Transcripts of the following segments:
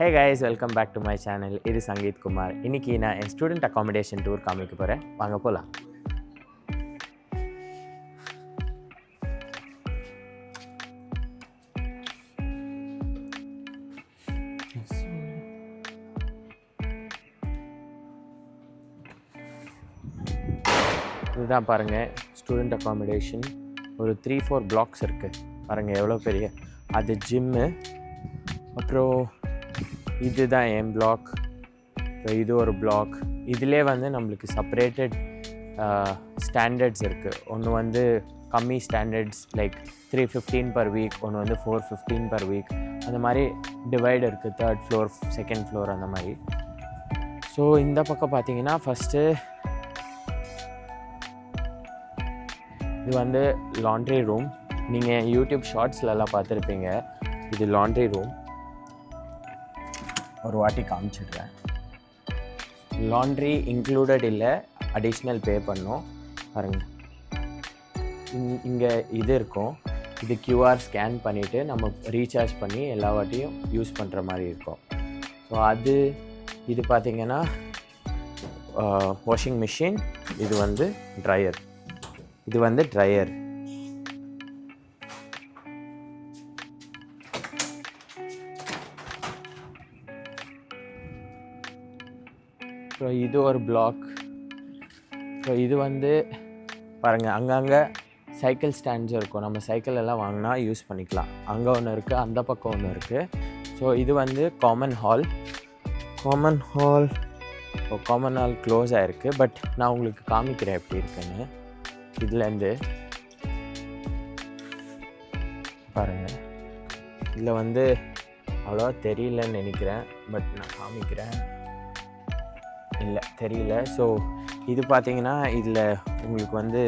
Hey guys, welcome back to my channel. This is Sangeet Kumar. இன்னைக்கு நான் என் student accommodation tour காமிக்க போகிறேன். வாங்க போகலாம். இதுதான் பாருங்கள் ஸ்டூடெண்ட் அகாமடேஷன். ஒரு 3-4 பிளாக்ஸ் இருக்குது. பாருங்கள் எவ்வளோ பெரிய. அது ஜிம்மு, அப்புறம் இதுதான் என் பிளாக், இது ஒரு பிளாக். இதிலே வந்து நம்மளுக்கு செப்பரேட்டட் ஸ்டாண்டர்ட்ஸ் இருக்குது. ஒன்று வந்து கம்மி ஸ்டாண்டர்ட்ஸ் லைக் 315 per week, ஒன்று வந்து 415 per week. அந்த மாதிரி டிவைட் இருக்குது. 3rd floor, 2nd floor அந்த மாதிரி. ஸோ இந்த பக்கம் பார்த்தீங்கன்னா ஃபஸ்ட்டு இது வந்து லாண்ட்ரி ரூம். நீங்கள் யூடியூப் ஷார்ட்ஸ்லலாம் பார்த்துருப்பீங்க. இது லாண்ட்ரி ரூம். ஒரு வாட்டி காமிச்சிடுறேன். லாண்ட்ரி இன்க்ளூடட் இல்லை, அடிஷ்னல் பே பண்ணோம். பாருங்கள், இங்கே இது இருக்கும். இது கியூஆர் ஸ்கேன் பண்ணிவிட்டு நம்ம ரீசார்ஜ் பண்ணி எல்லா வாட்டியும் யூஸ் பண்ணுற மாதிரி இருக்கும். ஸோ இது பார்த்திங்கன்னா வாஷிங் மிஷின். இது வந்து ட்ரையர். ஸோ இது ஒரு பிளாக். ஸோ இது வந்து பாருங்கள், அங்கங்கே சைக்கிள் ஸ்டாண்ட்ஸ் இருக்கும். நம்ம சைக்கிள் எல்லாம் வாங்கினா யூஸ் பண்ணிக்கலாம். அங்கே ஒன்று இருக்குது, அந்த பக்கம் ஒன்று இருக்குது. ஸோ இது வந்து காமன் ஹால் க்ளோஸ் ஆகிருக்கு. பட் நான் உங்களுக்கு காமிக்கிறேன் எப்படி இருக்குன்னு. இதுலேருந்து பாருங்கள். இதில் வந்து அவ்வளோவா தெரியலன்னு நினைக்கிறேன், பட் நான் காமிக்கிறேன். இல்லை தெரியல. ஸோ இது பார்த்தீங்கன்னா இதில் உங்களுக்கு வந்து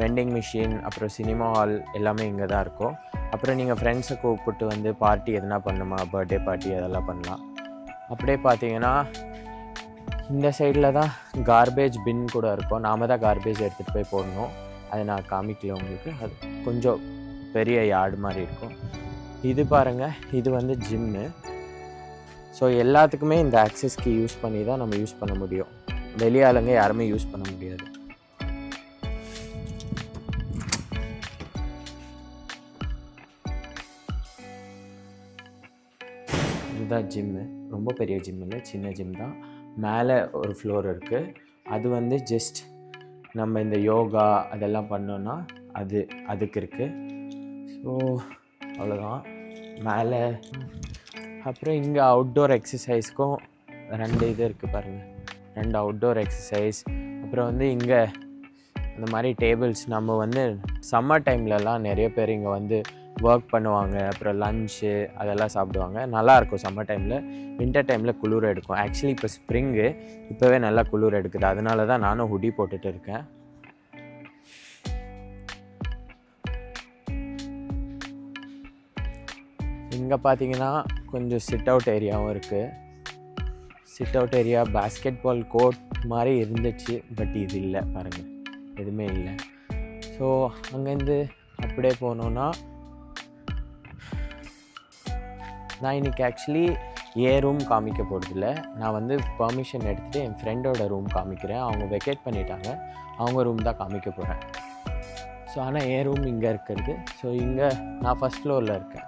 வெண்டிங் மிஷின், அப்புறம் சினிமா ஹால் எல்லாமே இங்கே தான் இருக்கும். அப்புறம் நீங்கள் ஃப்ரெண்ட்ஸை கூப்பிட்டு வந்து பார்ட்டி எதுனா பண்ணுமா, பர்த்டே பார்ட்டி அதெல்லாம் பண்ணலாம். அப்படியே பார்த்தீங்கன்னா இந்த சைடில் தான் கார்பேஜ் பின் கூட இருக்கும். நாம் தான் கார்பேஜ் எடுத்துகிட்டு போய் போடணும். அதை நான் காமிக்கல உங்களுக்கு. அது கொஞ்சம் பெரிய யார்டு மாதிரி இருக்கும். இது பாருங்கள், இது வந்து ஜிம்மு. ஸோ எல்லாத்துக்குமே இந்த ஆக்சஸ் கீ யூஸ் பண்ணி தான் நம்ம யூஸ் பண்ண முடியும். வெளியாளுங்க யாருமே யூஸ் பண்ண முடியாது. இதுதான் ஜிம்மு. ரொம்ப பெரிய ஜிம் இல்லை, சின்ன ஜிம் தான். மேலே ஒரு ஃப்ளோர் இருக்குது. அது வந்து ஜஸ்ட் நம்ம இந்த யோகா அதெல்லாம் பண்ணோன்னா அதுக்கு இருக்குது. ஸோ அவ்வளோதான் மேலே. அப்புறம் இங்கே அவுட்டோர் எக்ஸசைஸ்க்கும் 2 இது இருக்குது பாருங்கள். 2 அவுட்டோர் எக்ஸசைஸ். அப்புறம் வந்து இங்கே இந்த மாதிரி டேபிள்ஸ். நம்ம வந்து சம்மர் டைம்லலாம் நிறைய பேர் இங்கே வந்து ஒர்க் பண்ணுவாங்க. அப்புறம் லஞ்சு அதெல்லாம் சாப்பிடுவாங்க. நல்லாயிருக்கும் சம்மர் டைமில். வின்டர் டைமில் குளிர் எடுக்கும். ஆக்சுவலி இப்போ ஸ்ப்ரிங்கு, இப்போவே நல்லா குளிர் எடுக்குது. அதனால தான் நானும் ஹுடி போட்டுட்டு இருக்கேன். இங்கே பார்த்தீங்கன்னா கொஞ்சம் சிட் அவுட் ஏரியாவும் இருக்குது. Sit out area basketball court மாதிரி இருந்துச்சு, பட் இது இல்லை பாருங்கள், எதுவுமே இல்லை. ஸோ அங்கேருந்து அப்படியே போனோன்னா நான் இன்றைக்கி ஆக்சுவலி ரூம் காமிக்க போகிறதில்ல. நான் வந்து பர்மிஷன் எடுத்துகிட்டு என் ஃப்ரெண்டோட ரூம் காமிக்கிறேன். அவங்க வெக்கேட் பண்ணிட்டாங்க. அவங்க ரூம் தான் காமிக்க போகிறேன். ஸோ ஆனால் ரூம் இங்கே இருக்கிறது. ஸோ இங்கே நான் ஃபஸ்ட் ஃப்ளோரில் இருக்கேன்.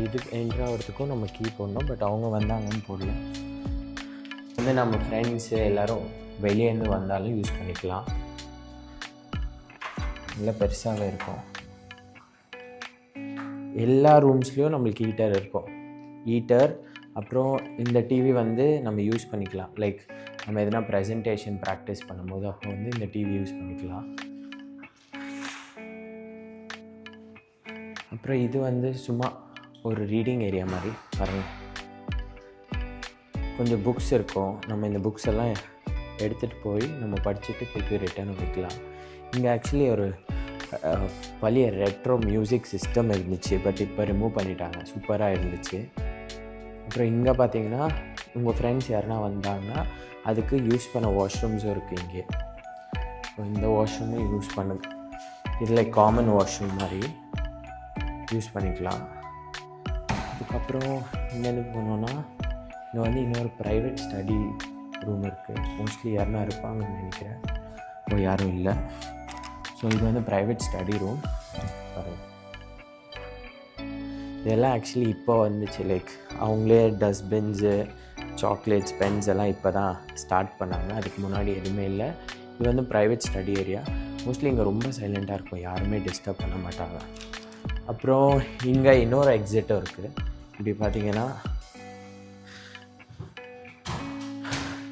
இதுக்கு என்ட்ரு ஆகிறதுக்கும் நம்ம கீ போடணும். பட் அவங்க வந்தாங்கன்னு போடல. வந்து நம்ம ஃப்ரெண்ட்ஸு எல்லோரும் வெளியேருந்து வந்தாலும் யூஸ் பண்ணிக்கலாம். நல்லா பெருசாகவே இருக்கும். எல்லா ரூம்ஸ்லேயும் நம்மளுக்கு ஹீட்டர் இருக்கும். அப்புறம் இந்த டிவி வந்து நம்ம யூஸ் பண்ணிக்கலாம். லைக் நம்ம எதுனா ப்ரெசன்டேஷன் ப்ராக்டிஸ் பண்ணும்போது அப்போ வந்து இந்த டிவி யூஸ் பண்ணிக்கலாம். அப்புறம் இது வந்து சும்மா ஒரு ரீடிங் ஏரியா மாதிரி பாருங்கள். கொஞ்சம் புக்ஸ் இருக்கும். நம்ம இந்த புக்ஸ் எல்லாம் எடுத்துகிட்டு போய் நம்ம படிச்சுட்டு திருப்பி ரிட்டர்ன் வைக்கலாம். இங்கே ஆக்சுவலி ஒரு பழைய ரெட்ரோ மியூசிக் சிஸ்டம் இருந்துச்சு, பட் இப்போ ரிமூவ் பண்ணிட்டாங்க. சூப்பராக இருந்துச்சு. அப்புறம் இங்கே பார்த்தீங்கன்னா உங்கள் ஃப்ரெண்ட்ஸ் யாருனா வந்தாங்கன்னா அதுக்கு யூஸ் பண்ண வாஷ்ரூம்ஸும் இருக்குது இங்கே. ஸோ இந்த வாஷ்ரூமும் யூஸ் பண்ணுங்க. இதில் காமன் வாஷ்ரூம் மாதிரி யூஸ் பண்ணிக்கலாம். அதுக்கப்புறம் இங்கேருந்து போனோன்னா இங்கே வந்து இன்னொரு ப்ரைவேட் ஸ்டடி ரூம் இருக்குது. மோஸ்ட்லி யாருனா இருப்பாங்கன்னு நினைக்கிறேன். யாரும் இல்லை. ஸோ இது வந்து ப்ரைவேட் ஸ்டடி ரூம். இதெல்லாம் ஆக்சுவலி இப்போ வந்துச்சு. லைக் அவங்களே டஸ்ட்பின்ஸு, சாக்லேட்ஸ், பென்ஸ் எல்லாம் இப்போ தான் ஸ்டார்ட் பண்ணாங்க. அதுக்கு முன்னாடி எதுவுமே இல்லை. இது வந்து ப்ரைவேட் ஸ்டடி ஏரியா. மோஸ்ட்லி இங்கே ரொம்ப சைலண்ட்டாக இருக்கும், யாருமே டிஸ்டர்ப் பண்ண மாட்டாங்க. அப்புறம் இங்கே இன்னொரு எக்ஸிட்டும் இருக்குது. இப்படி பார்த்தீங்கன்னா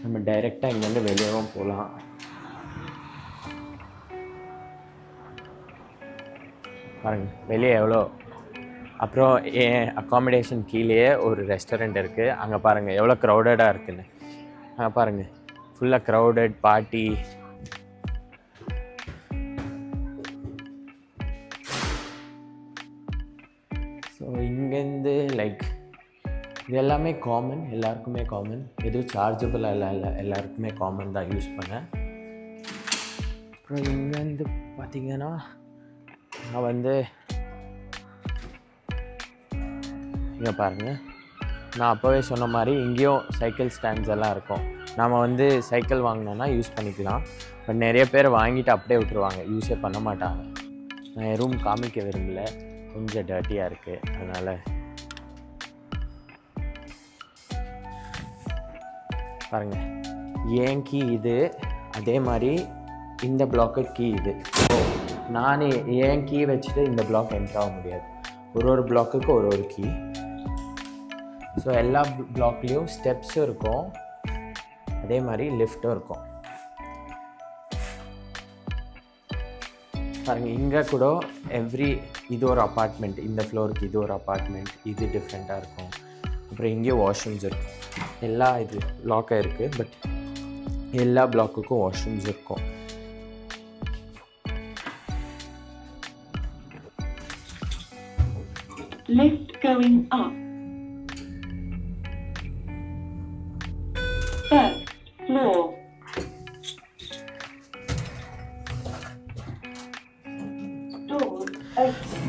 நம்ம டைரெக்டாக இங்கேருந்து வெளியவும் போகலாம். பாருங்கள் வெளியே எவ்வளோ. அப்புறம் என் அக்காமடேஷன் கீழேயே ஒரு ரெஸ்டாரண்ட் இருக்குது. அங்கே பாருங்கள் எவ்வளோ க்ரௌடடாக இருக்குன்னு. அங்கே பாருங்கள் ஃபுல்லாக க்ரௌடட் பார்ட்டி. ஸோ இங்கேருந்து லைக் இது எல்லாமே காமன், எல்லாருக்குமே காமன். எதுவும் சார்ஜபிளாக இல்லை, எல்லாருக்குமே காமன் தான் யூஸ் பண்ண. அப்புறம் இங்கேருந்து பார்த்திங்கன்னா நான் வந்து இங்கே பாருங்கள், நான் அப்போவே சொன்ன மாதிரி இங்கேயும் சைக்கிள் ஸ்டாண்ட்ஸ் எல்லாம் இருக்கும். நாம் வந்து சைக்கிள் வாங்கினோன்னா யூஸ் பண்ணிக்கலாம். பட் நிறைய பேர் வாங்கிட்டு அப்படியே விட்டுருவாங்க, யூஸே பண்ண மாட்டாங்க. நான் என் ரூம் காமிக்க விரும்பல, கொஞ்சம் டர்ட்டியாக இருக்குது. அதனால் பாருங்கள் ஏன் கீ இது, அதே மாதிரி இந்த பிளாக்கு கீ இது. ஸோ நான் ஏன் கீ வச்சுட்டு இந்த பிளாக் என்ட்ரு ஆக முடியாது. ஒரு பிளாக்குக்கு ஒரு கீ. ஸோ எல்லா பிளாக்லேயும் ஸ்டெப்ஸும் இருக்கும், அதே மாதிரி லிஃப்ட்டும் இருக்கும். பாருங்கள் இங்கே கூட இது ஒரு அப்பார்ட்மெண்ட், இந்த ஃப்ளோருக்கு இது ஒரு அப்பார்ட்மெண்ட், இது டிஃப்ரெண்ட்டாக இருக்கும். அப்புறம் இங்கேயும் வாஷ்ரூம்ஸ் இருக்கும். எல்லா இது லாக்காக இருக்குது, பட் எல்லா பிளாக்குக்கும் வாஷ்ரூம்ஸ் இருக்கும். Lift going up. First floor. Doors open.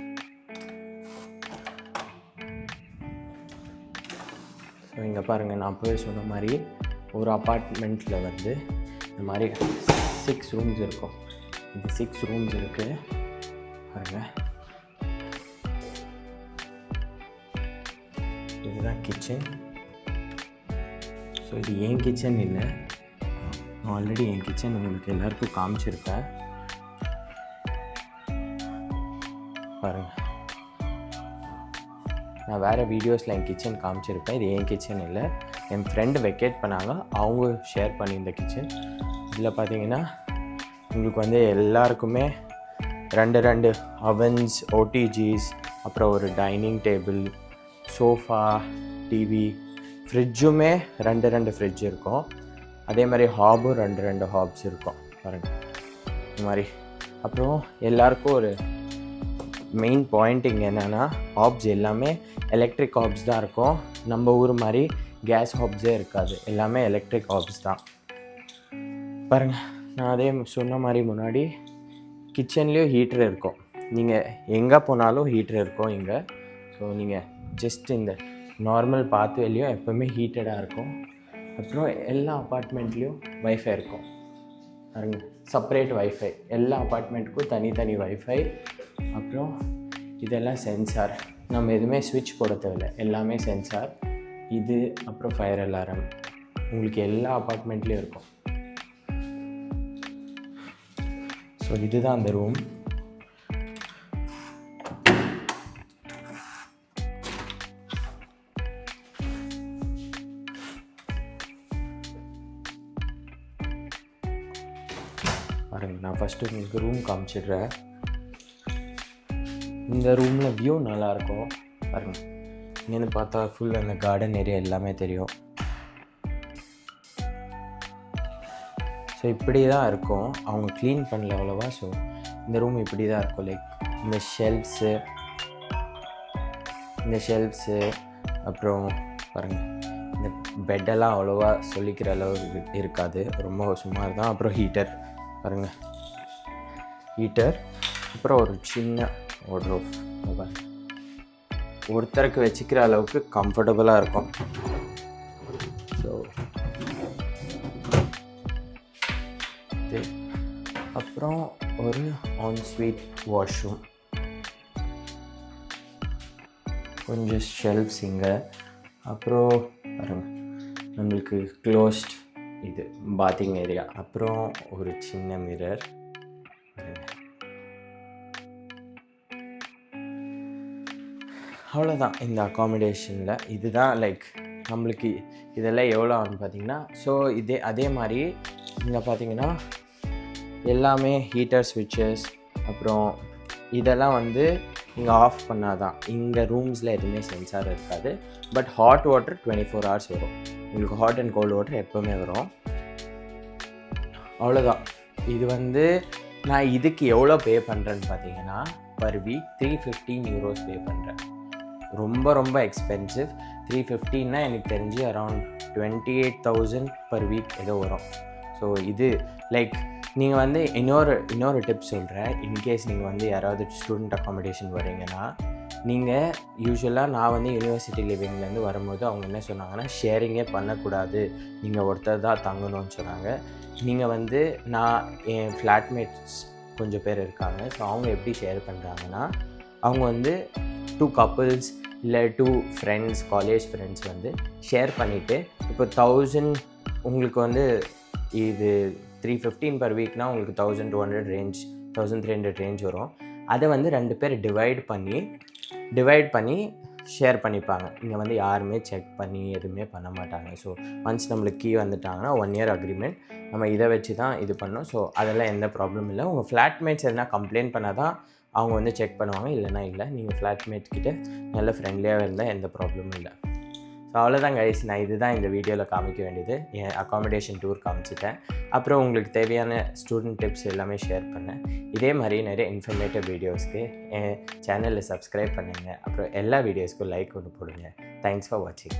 So இங்கே பாருங்கள், நான் அப்போவே சொன்ன மாதிரி ஒரு அப்பார்ட்மெண்ட்டில் வந்து இந்த மாதிரி 6 ரூம்ஸ் இருக்கும். இது 6 ரூம்ஸ் இருக்குது பாருங்கள். இதுதான் கிச்சன். ஸோ இது என் கிச்சன் இல்லை, நான் ஆல்ரெடி என் கிச்சன் உங்களுக்கு எல்லாருக்கும் காமிச்சிருப்பேன். பாருங்கள், நான் வேறு வீடியோஸில் என் கிச்சன் காமிச்சிருப்பேன். இது என் கிச்சன் இல்லை, என் ஃப்ரெண்டு வெக்கேட் பண்ணாங்க, அவங்க ஷேர் பண்ணி இந்த கிச்சன். இதில் பார்த்தீங்கன்னா உங்களுக்கு வந்து எல்லாருக்குமே 2 அவன்ஸ், ஓடிஜிஸ், அப்புறம் ஒரு டைனிங் டேபிள், சோஃபா, டிவி, ஃப்ரிட்ஜுமே 2 ஃப்ரிட்ஜ் இருக்கும். அதே மாதிரி ஹாபும் 2 ஹாப்ஸ் இருக்கும் பாருங்கள் இந்த மாதிரி. அப்புறம் எல்லாருக்கும் ஒரு மெயின் பாயிண்டிங் என்னென்னா, ஹாப்ஸ் எல்லாமே எலக்ட்ரிக் ஹாப்ஸ் தான் இருக்கும். நம்ம ஊர் மாதிரி கேஸ் ஹாப்ஸே இருக்காது, எல்லாமே எலக்ட்ரிக் ஹாப்ஸ் தான். பாருங்கள், நான் அதே சொன்ன மாதிரி முன்னாடி கிச்சன்லேயும் ஹீட்ரு இருக்கும். நீங்கள் எங்கே போனாலும் ஹீட்ரு இருக்கும் இங்கே. ஸோ நீங்கள் ஜஸ்ட் இந்த நார்மல் பாத்வேலையும் எப்போவுமே ஹீட்டடாக இருக்கும். அப்புறம் எல்லா அப்பார்ட்மெண்ட்லேயும் வைஃபை இருக்கும் பாருங்கள், செப்பரேட் வைஃபை. எல்லா அப்பார்ட்மெண்ட்டுக்கும் தனி வைஃபை. அப்புறம் இதெல்லாம் சென்சார், நம்ம எதுவுமே ஸ்விட்ச் போட தேவையில்லை, எல்லாமே சென்சார். இது அப்புறம் ஃபயர் அலாரம் உங்களுக்கு எல்லா அப்பார்ட்மெண்ட்லேயும் இருக்கும். ஸோ இதுதான் அந்த ரூம். பாருங்கள், நான் ஃபஸ்ட்டு உங்களுக்கு ரூம் காமிச்சிடுறேன். இந்த ரூமில் வியூ நல்லாயிருக்கும் பாருங்கள். இங்கேருந்து பார்த்தா ஃபுல் அந்த கார்டன் ஏரியா எல்லாமே தெரியும். ஸோ இப்படி தான் இருக்கும், அவங்க க்ளீன் பண்ணல அவ்வளோவா. ஸோ இந்த ரூம் இப்படி தான் இருக்கும். லைக் இந்த ஷெல்ஃப்ஸு, அப்புறம் பாருங்கள், இந்த பெட்டெல்லாம் அவ்வளோவா சொல்லிக்கிற அளவு இருக்காது, ரொம்ப சுமார் தான். அப்புறம் ஹீட்டர் பாருங்கள், ஹீட்டர். அப்புறம் ஒரு சின்ன வார்ட்ரோப், ஒருத்தருக்கு வச்சுக்கிற அளவுக்கு கம்ஃபர்டபுளாக இருக்கும். ஸோ இது. அப்புறம் ஒரு ஆன்ஸ்வீட் வாஷ்ரூம், கொஞ்சம் ஷெல்ஃப்ஸ் இங்கே. அப்புறம் பாருங்கள், நம்மளுக்கு க்ளோஸ்ட் இது பாத்திங் ஏரியா. அப்புறம் ஒரு சின்ன மிரர். அவ்வளோதான் இந்த அக்காமடேஷனில். இதுதான் லைக் நம்மளுக்கு இதெல்லாம் எவ்வளோ ஆகும்னு பார்த்தீங்கன்னா, ஸோ அதே மாதிரி இங்கே பார்த்தீங்கன்னா எல்லாமே ஹீட்டர் ஸ்விட்சஸ், அப்புறம் இதெல்லாம் வந்து இங்கே ஆஃப் பண்ணால் தான். இங்கே ரூம்ஸில் எதுவுமே சென்சார் இருக்காது. பட் ஹாட் வாட்டர் 24 hours வரும். உங்களுக்கு ஹாட் அண்ட் கோல்டு வாட்டர் எப்போவுமே வரும். அவ்வளோதான். இது வந்து நான் இதுக்கு எவ்வளோ பே பண்ணுறேன்னு பார்த்தீங்கன்னா, பர் வீக் 315 euros பே பண்ணுறேன். ரொம்ப ரொம்ப எக்ஸ்பென்சிவ். 315னா எனக்கு தெரிஞ்சு அரௌண்ட் 28,000 பர் வீக் ஏதோ வரும். ஸோ இது லைக் நீங்கள் வந்து இன்னொரு டிப் சொல்கிறேன். இன்கேஸ் நீங்கள் வந்து யாராவது ஸ்டூடெண்ட் அக்காமடேஷன் வரீங்கன்னா, நீங்கள் யூஸ்வலாக நான் வந்து யூனிவர்சிட்டி லிவிங்லேருந்து வரும்போது அவங்க என்ன சொன்னாங்கன்னா, ஷேரிங்கே பண்ணக்கூடாது, நீங்கள் ஒருத்தர் தான் தங்கணும்னு சொன்னாங்க. நீங்கள் வந்து என் ஃப்ளாட்மேட்ஸ் கொஞ்சம் பேர் இருக்காங்க. ஸோ அவங்க எப்படி ஷேர் பண்ணுறாங்கன்னா, அவங்க வந்து 2 couples இல்லை 2 ஃப்ரெண்ட்ஸ், காலேஜ் ஃப்ரெண்ட்ஸ் வந்து ஷேர் பண்ணிவிட்டு, இப்போ 1000 உங்களுக்கு வந்து இது 315 பர் வீக்னால் உங்களுக்கு 1200 ரேஞ்ச், 1300 ரேஞ்ச் வரும். அதை வந்து 2 பேர் டிவைட் பண்ணி ஷேர் பண்ணிப்பாங்க. இங்கே வந்து யாருமே செக் பண்ணி எதுவுமே பண்ண மாட்டாங்க. ஸோ ஒன்ஸ் நம்மளுக்கு கீ வந்துட்டாங்கன்னா 1 year அக்ரிமெண்ட், நம்ம இதை வச்சு தான் இது பண்ணோம். ஸோ அதெல்லாம் எந்த ப்ராப்ளமும் இல்லை. உங்கள் ஃப்ளாட்மேட்ஸ் எதனா கம்ப்ளைண்ட் பண்ணால் தான் அவங்க வந்து செக் பண்ணுவாங்க, இல்லைனா இல்லை. நீங்கள் ஃப்ளாட்மேட் கிட்ட நல்ல ஃப்ரெண்ட்லியாக இருந்தால் எந்த ப்ராப்ளமும் இல்லை. ஸோ அவ்வளோதான் கைஸ், நான் இதுதான் இந்த வீடியோவில் காமிக்க வேண்டியது. என் அக்காமடேஷன் டூர் காமிச்சிட்டேன். அப்புறம் உங்களுக்கு தேவையான ஸ்டூடெண்ட் டிப்ஸ் எல்லாமே ஷேர் பண்ணேன். இதே மாதிரி நிறைய இன்ஃபர்மேட்டிவ் வீடியோஸ்க்கு என் சேனலில் சப்ஸ்கிரைப் பண்ணுங்கள். அப்புறம் எல்லா வீடியோஸ்க்கும் லைக் ஒன்று போடுங்க. தேங்க்ஸ் ஃபார் வாட்சிங்.